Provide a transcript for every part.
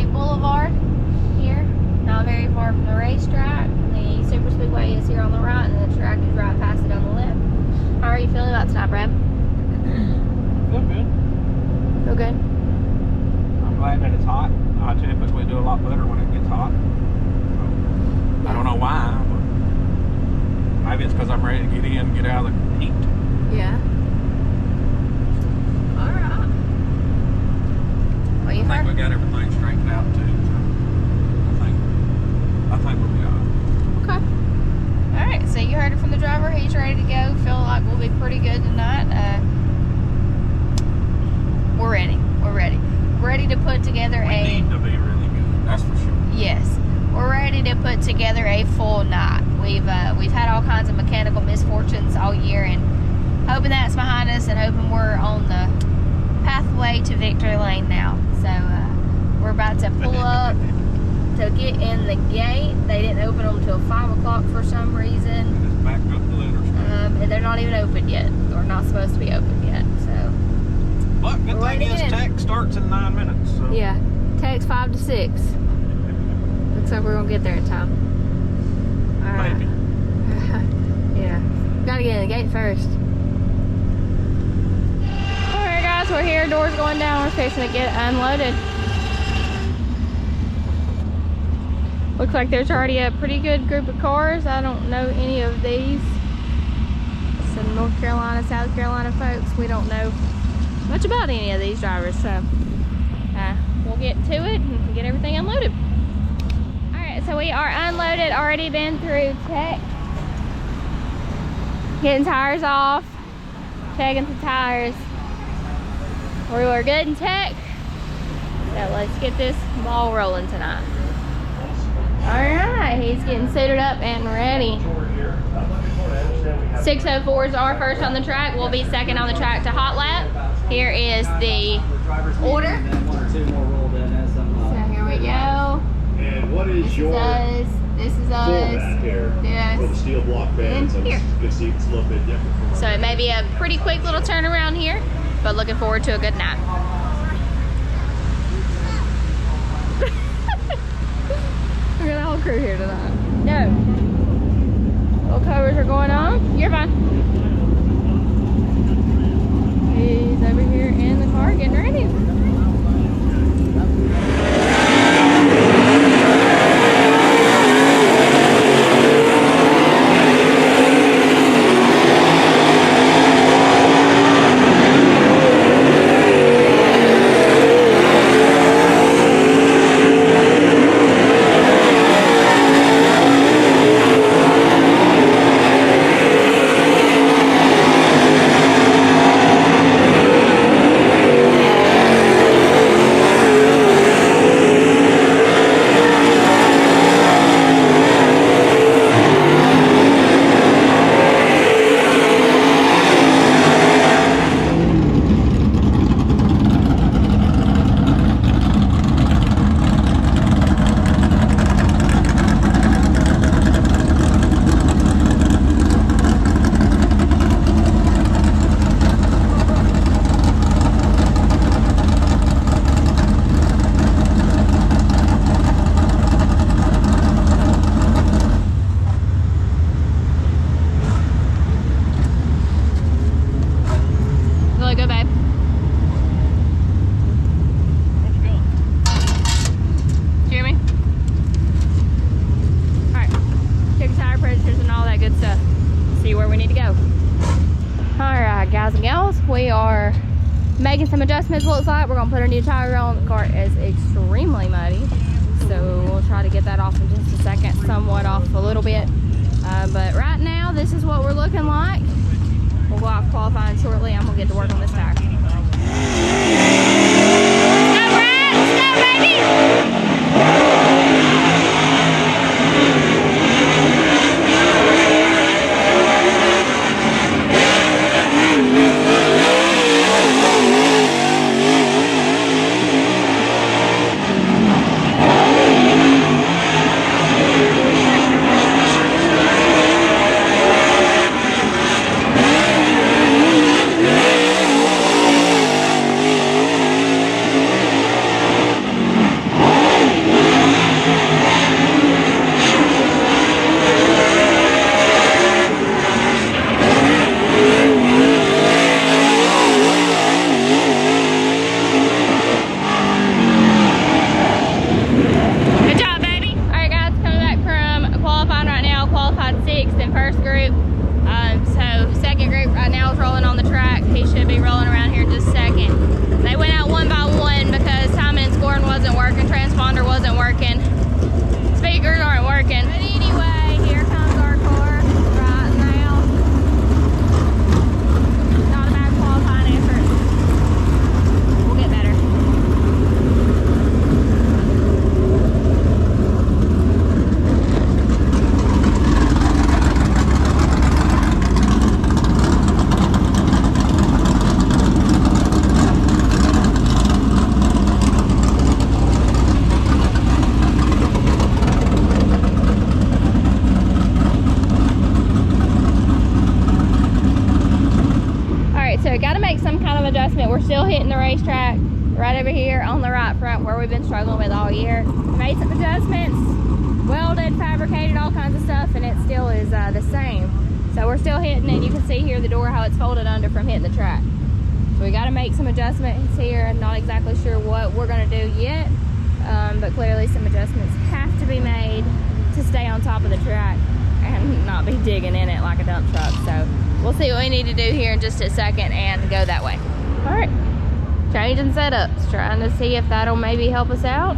Interstate Boulevard here, not very far from the racetrack. The super speedway is here on the right, and the track is right past it on the left. How are you feeling about tonight, Brad? Feel good. Feel good? I'm glad that it's hot. I typically do a lot better when it gets hot. So, I don't know why, but maybe it's because I'm ready to get in, get out of the heat. Yeah. Alright. Well, you I think we got everything straightened out too. So I think we'll be alright. Okay. Alright, so you heard it from the driver. He's ready to go. Feel like we'll be pretty good tonight. We're ready. We're ready. Ready to put together We need to be really good, that's for sure. Yes. We're ready to put together a full night. We've had all kinds of mechanical misfortunes all year, and hoping that's behind us and hoping we're on the pathway to victory lane now. So we're about to pull up to get in the gate. They didn't open them until 5 o'clock for some reason. Just backed up the letters. And they're not even open yet. Or not supposed to be open yet. So. But good thing is tech starts in 9 minutes. So. Yeah. Takes 5 to 6. Looks like we're gonna get there in time. Alright. Maybe. Yeah. Gotta get in the gate first. Alright guys, we're here. Doors going down. We're fixing to get unloaded. Looks like there's already a pretty good group of cars. I don't know any of these. Some North Carolina, South Carolina folks. We don't know much about any of these drivers, so we'll get to it and get everything unloaded. Alright, so we are unloaded, already been through tech, getting tires off, checking the tires. We were good in tech, so let's get this ball rolling tonight. Alright, he's getting suited up and ready. 604 is our first on the track. We'll be second on the track to hot lap. Here is the order. So here we go. And what is your This is us. format here for the steel block beds? And here. You can see it's a little bit different. So it may be a pretty quick little turnaround here, but looking forward to a good night. We got a whole crew here tonight. No. Little covers are going on. You're fine. He's over here in the car getting ready. We are making some adjustments, looks like. We're going to put a new tire on. The car is extremely muddy, so we'll try to get that off in just a second, somewhat off a little bit. But right now, this is what we're looking like. We'll go off qualifying shortly. I'm going to get to work on this tire. Let's go, Brad! Let's go, baby! racetrack, right over here on the right front where we've been struggling with all year. Made some adjustments, welded, fabricated, all kinds of stuff, and it still is the same. So we're still hitting, and you can see here the door how it's folded under from hitting the track. So we got to make some adjustments here. I'm not exactly sure what we're going to do yet, but clearly some adjustments have to be made to stay on top of the track and not be digging in it like a dump truck. So we'll see what we need to do here in just a second and go that way. All right, changing setups, trying to see if that'll maybe help us out.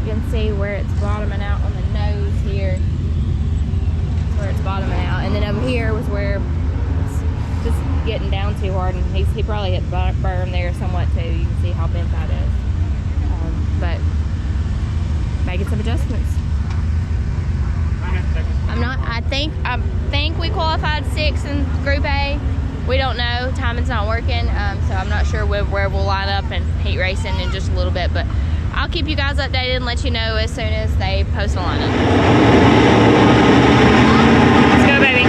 You can see where it's bottoming out on the nose here, where it's bottoming out, and then over here was where it's just getting down too hard, and he probably hit the berm there somewhat too. You can see how bent that is, but making some adjustments. I think we qualified 6th in Group A. We don't know. Timing's not working, so I'm not sure where we'll line up in heat racing in just a little bit, but I'll keep you guys updated and let you know as soon as they post a lineup. Let's go, baby.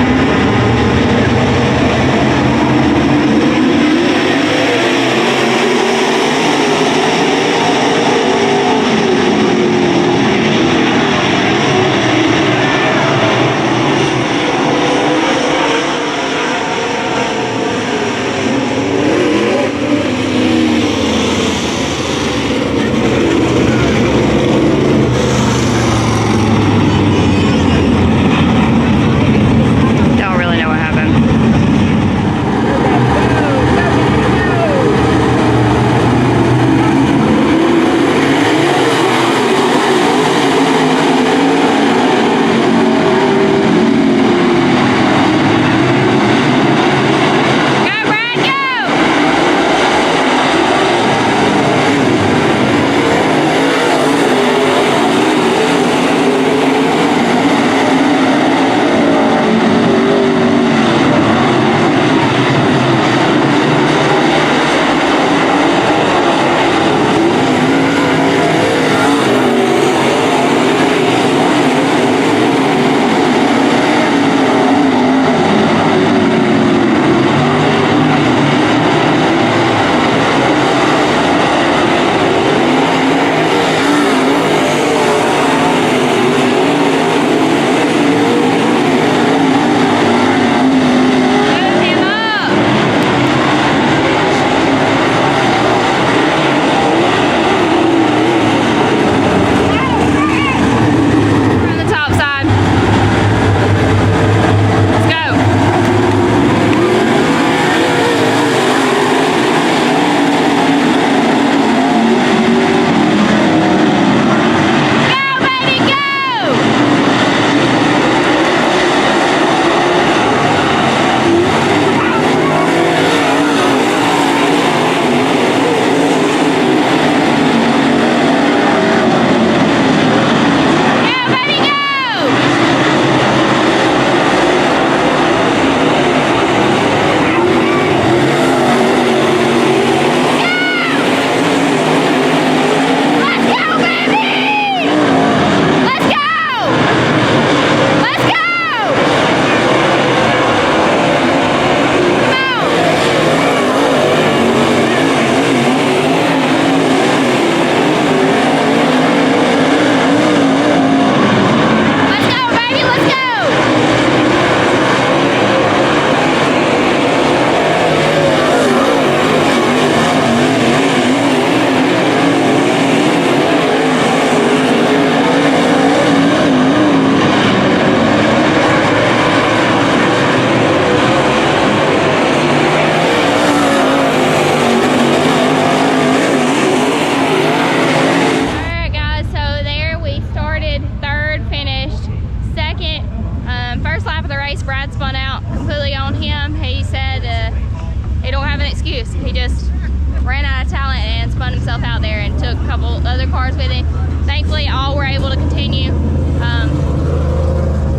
cars with him. Thankfully, all were able to continue.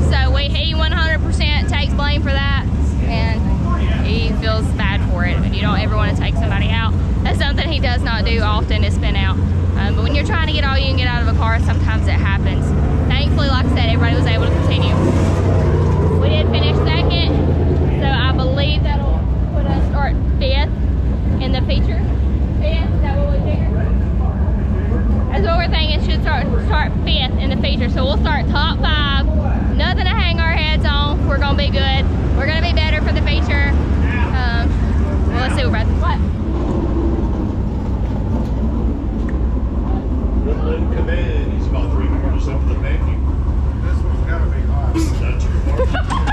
So he 100% takes blame for that, and he feels bad for it. You don't ever want to take somebody out. That's something he does not do often, is spin out. But when you're trying to get all you can get out of a car, sometimes it happens. Thankfully, like I said, everybody was able to continue. We did finish second, so I believe that'll put us start fifth. in the feature. Yeah, is that what we figured? That's what we're thinking. Should start 5th in the feature. So we'll start top 5. Nothing to hang our heads on. We're gonna be good. We're gonna be better for the feature. Well, let's see what. Woodland Command, he's about 3/4 up the menu. This one's gotta be hot. That's your part.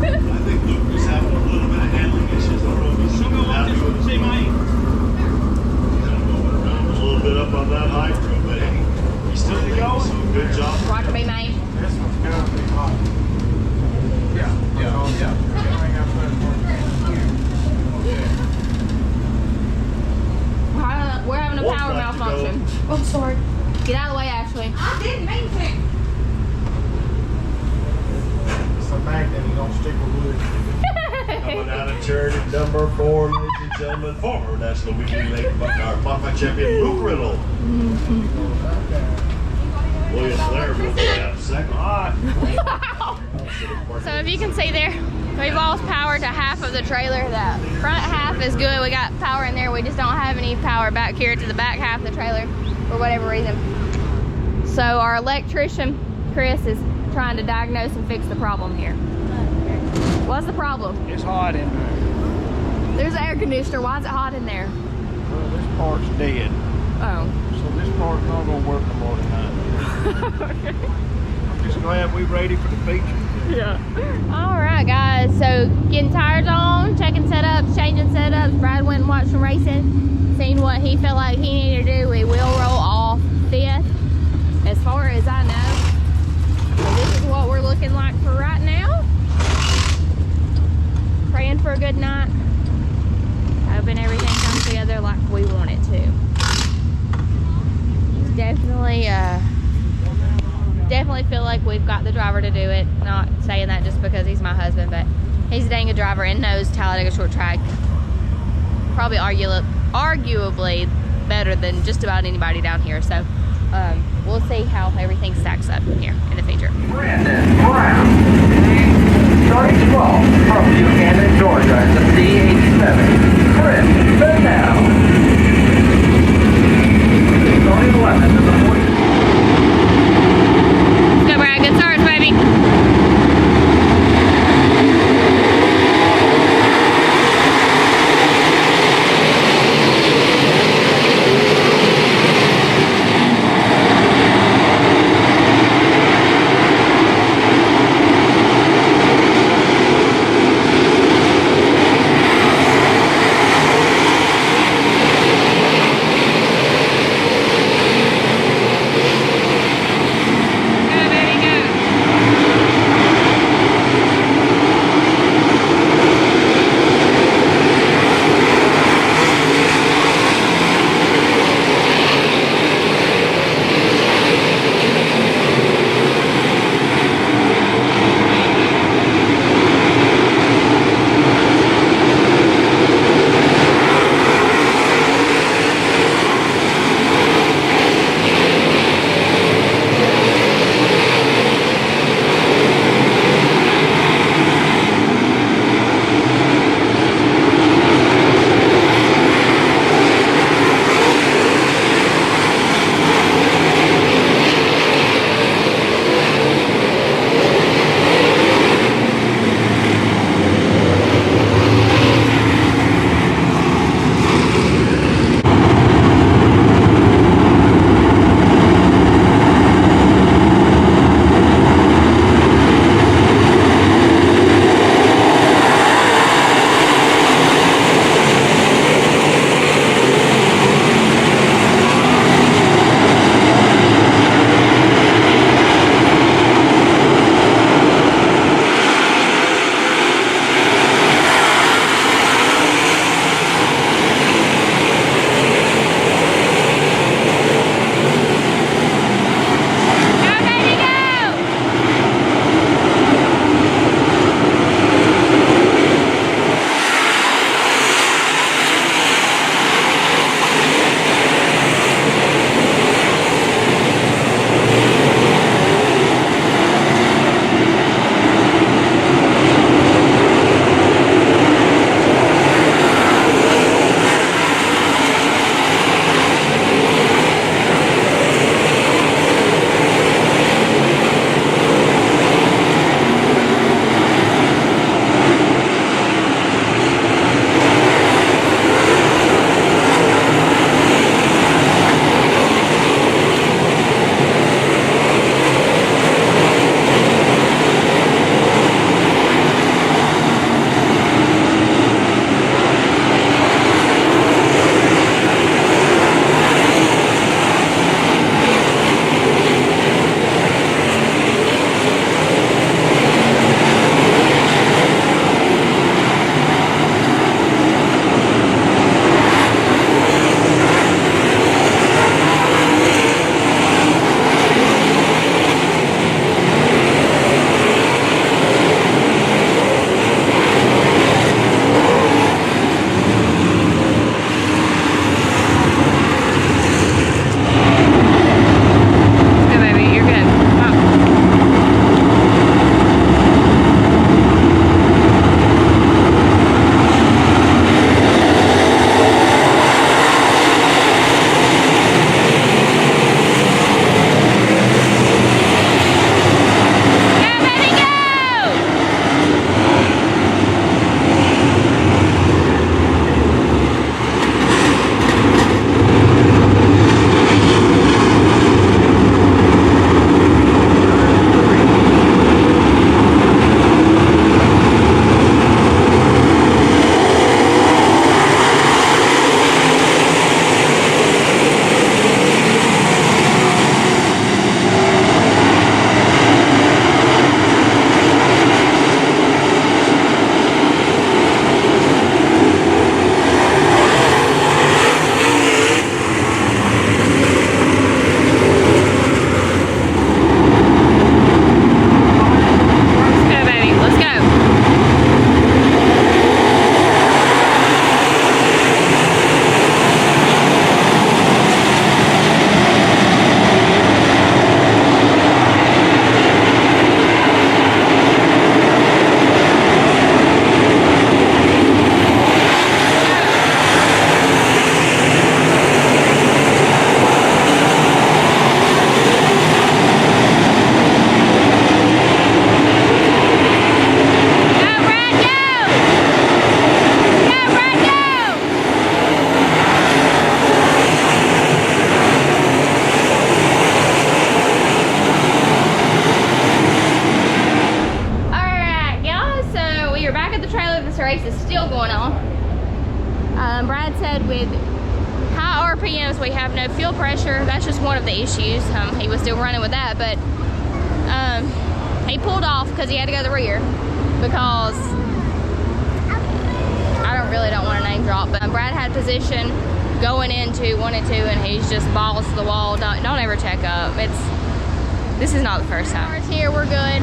I think Luke was having a little bit of handling issues. I don't know if he's still going out to see mine. He's going around a little bit up on that high crew, but hey, he's still going. So good job. Roger me, man. This one's gotta be hot. Yeah. We're having a power malfunction. Oh, sorry. Get out of the way, Ashley. I didn't mean to. It's a magnet, you don't stick with wood. Coming out of turn at number 4, ladies and gentlemen, former National Weekly Lake Modified Champion Luke Riddle. William Blair moving out second. So if you can see there, we've lost power to half of the trailer. The front half is good. We got power in there. We just don't have any power back here to the back half of the trailer for whatever reason. So our electrician, Chris, is trying to diagnose and fix the problem here. What's the problem? It's hot in there. There's an air conditioner. Why is it hot in there? Well, this part's dead. Oh. So this part's not gonna work no more tonight. I'm just glad we're ready for the feature. Yeah. All right, guys. So getting tires on, checking setups, changing setups. Brad went and watched some racing, seen what he felt like he needed to do. We will roll off 5th, as far as I know. So this is what we're looking like for right now. Praying for a good night. Hoping everything comes together like we want it to. Definitely feel like we've got the driver to do it. Not saying that just because he's my husband, but he's a dang good driver and knows Talladega short track probably arguably better than just about anybody down here. So we'll see how everything stacks up here in the feature. Brinn starting 12 from Buchanan, Georgia, in the C87. Brinn, set now. Starting 11 in the 40. Let's go, Brad. Good starts, baby. Brad said with high RPMs we have no fuel pressure. That's just one of the issues. He was still running with that, but he pulled off because he had to go to the rear because I really don't want to name drop, but Brad had position going into 1 and 2 and he's just balls to the wall. Don't ever check up. This is not the first time. Cars here, we're good.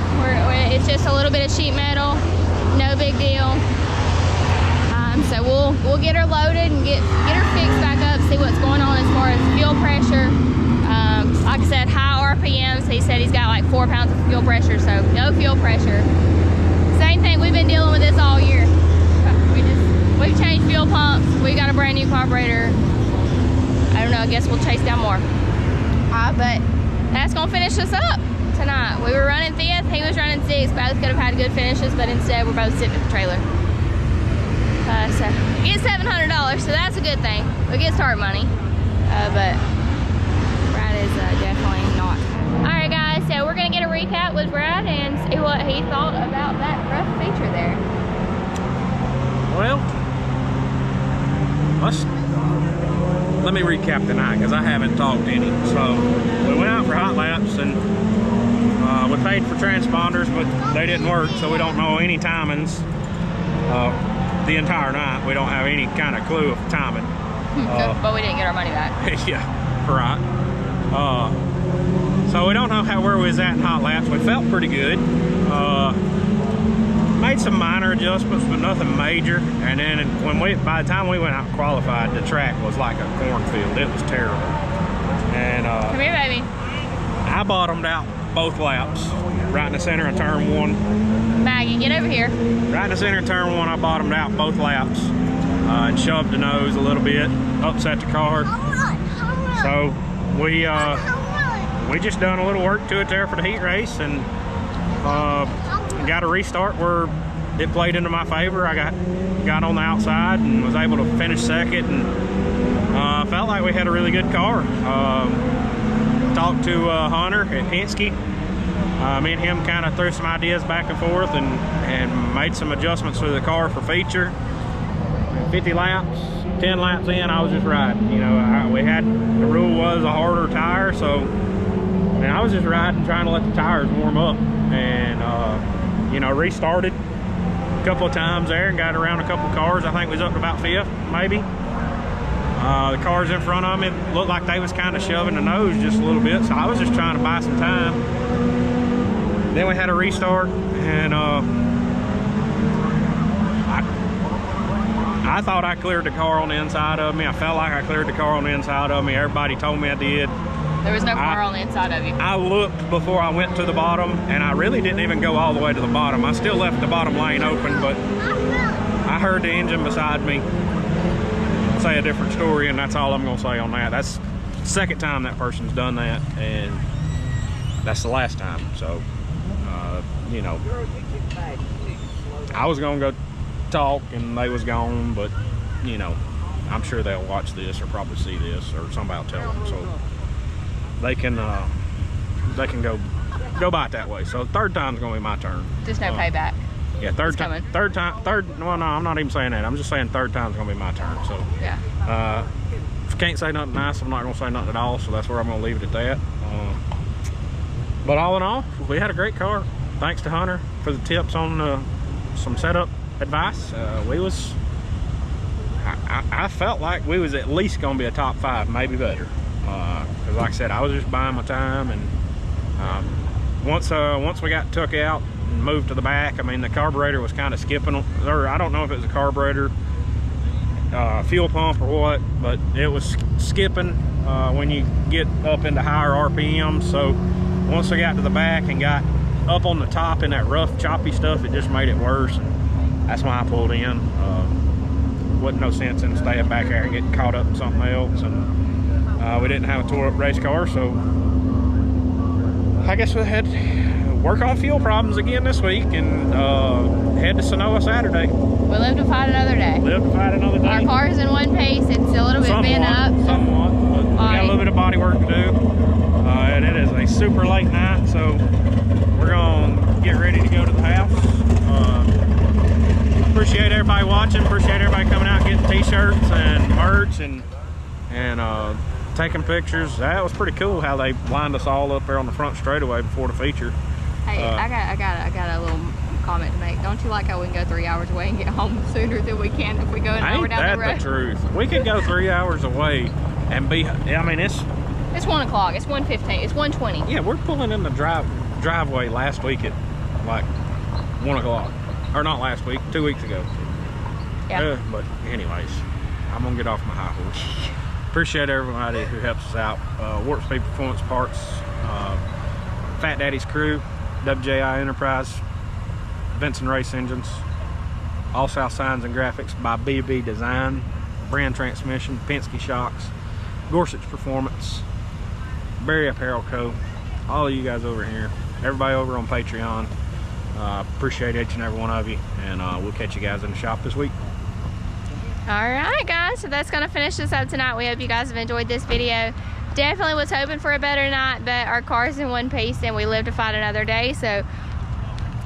It's just a little bit of sheet metal, no big deal. So we'll get her loaded and get her fixed back up, see what's going on as far as fuel pressure. Like I said, high RPMs. He said he's got like 4 pounds of fuel pressure, so no fuel pressure. Same thing, we've been dealing with this all year. We've changed fuel pumps. We got a brand new carburetor. I don't know, I guess we'll chase down more. But that's gonna finish us up tonight. We were running 5th, he was running 6th. Both could have had good finishes, but instead we're both sitting at the trailer. So we get $700, so that's a good thing. We get start money, but Brad is definitely not. All right, guys, so we're gonna get a recap with Brad and see what he thought about that rough feature there. Well, let me recap tonight because I haven't talked any. So we went out for hot laps and we paid for transponders, but they didn't work, so we don't know any timings the entire night. We don't have any kind of clue of timing. But we didn't get our money back. Yeah, right. So we don't know where we was at in hot laps. We felt pretty good. Made some minor adjustments, but nothing major. And then by the time we went out and qualified, the track was like a cornfield. It was terrible. And come here, baby. I bottomed out both laps, right in the center of turn 1. Maggie, get over here. Right in the center of turn 1, I bottomed out both laps and shoved the nose a little bit, upset the car. So we just done a little work to it there for the heat race, and got a restart where it played into my favor. I got on the outside and was able to finish 2nd, and felt like we had a really good car. Talked to Hunter at Penske. Me and him kind of threw some ideas back and forth and made some adjustments to the car for feature. 50 laps, 10 laps in, I was just riding. You know, the rule was a harder tire, so I was just riding, trying to let the tires warm up, and you know, restarted a couple of times there and got around a couple of cars. I think we was up to about 5th, maybe. The cars in front of me looked like they was kind of shoving the nose just a little bit, so I was just trying to buy some time. Then we had a restart, and I thought I cleared the car on the inside of me. I felt like I cleared the car on the inside of me. Everybody told me I did. There was no car on the inside of you. I looked before I went to the bottom, and I really didn't even go all the way to the bottom. I still left the bottom lane open, but I heard the engine beside me say a different story, and that's all I'm gonna say on that. That's the 2nd time that person's done that, and that's the last time. So you know, I was gonna go talk and they was gone, but you know, I'm sure they'll watch this or probably see this, or somebody will tell them, so they can go by it that way. So 3rd time's gonna be my turn. Just no payback. Yeah, third time. Well, no, I'm not even saying that. I'm just saying 3rd time's gonna be my turn. So yeah. If I can't say nothing nice, I'm not gonna say nothing at all. So that's where I'm gonna leave it at that. But all in all, we had a great car. Thanks to Hunter for the tips on some setup advice. I felt like we was at least gonna be a top 5, maybe better. Because like I said, I was just buying my time, and once we got took out and moved to the back, I mean, the carburetor was kind of skipping, or I don't know if it was a carburetor, fuel pump or what, but it was skipping when you get up into higher RPMs. So once I got to the back and got up on the top in that rough choppy stuff, it just made it worse, and that's why I pulled in. Wasn't no sense in staying back there and getting caught up in something else, and we didn't have a tore up race car, so I guess we had to work on fuel problems again this week, and head to Sonoma Saturday. We live to fight another day. Live to fight another day. Our car's in one piece. It's a little bit bent up. Somewhat, but we got a little bit of body work to do. And it is a super late night, so we're gonna get ready to go to the house. Appreciate appreciate everybody watching. Appreciate everybody coming out, getting t-shirts and merch and taking pictures. That was pretty cool how they lined us all up there on the front straightaway before the feature. Hey, I got a little comment to make. Don't you like how we can go 3 hours away and get home sooner than we can if we go an hour down the road? Ain't that the truth? We could go 3 hours away and be, I mean, it's 1 o'clock, it's 1:15, it's 1:20. Yeah, we're pulling in the driveway last week at like 1 o'clock. Or not last week, 2 weeks ago. Yeah. But anyways, I'm gonna get off my high horse. Appreciate everybody who helps us out. Warp Speed Performance Parts, Fatdaddys Crew, WJI Enterprise, Vinson Race Engines, Allsouth Signs and Graphics by BB Design, Brinn Transmission, Penske Shocks, Gorsuch Performance, Berry Apparel Co., all of you guys over here, everybody over on Patreon. Appreciate each and every one of you, and we'll catch you guys in the shop this week. Alright guys, so that's going to finish this up tonight. We hope you guys have enjoyed this video. Definitely was hoping for a better night, but our car's in one piece and we live to fight another day. So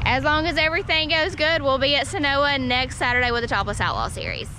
as long as everything goes good, we'll be at Sonoma next Saturday with the Topless Outlaw Series.